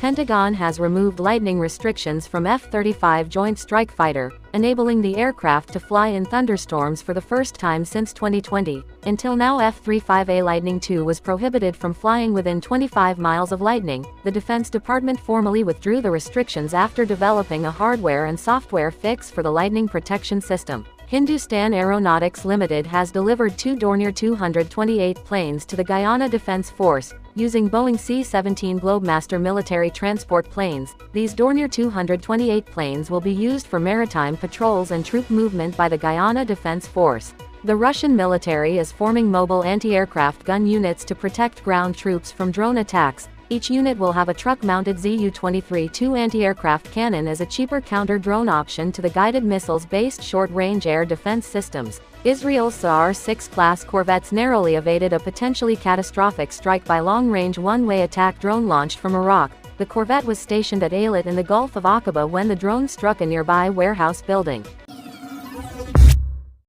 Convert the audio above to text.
Pentagon has removed lightning restrictions from F-35 Joint Strike Fighter, enabling the aircraft to fly in thunderstorms for the first time since 2020. Until now, F-35A Lightning II was prohibited from flying within 25 miles of lightning. The Defense Department formally withdrew the restrictions after developing a hardware and software fix for the lightning protection system. Hindustan Aeronautics Limited has delivered 2 Dornier 228 planes to the Guyana Defence Force, using Boeing C-17 Globemaster military transport planes. These Dornier 228 planes will be used for maritime patrols and troop movement by the Guyana Defence Force. The Russian military is forming mobile anti-aircraft gun units to protect ground troops from drone attacks. Each unit will have a truck-mounted Zu-23-2 anti-aircraft cannon as a cheaper counter-drone option to the guided missiles-based short-range air defense systems. Israel's Sa'ar-6 class corvettes narrowly evaded a potentially catastrophic strike by long-range one-way attack drone launched from Iraq. The corvette was stationed at Eilat in the Gulf of Aqaba when the drone struck a nearby warehouse building.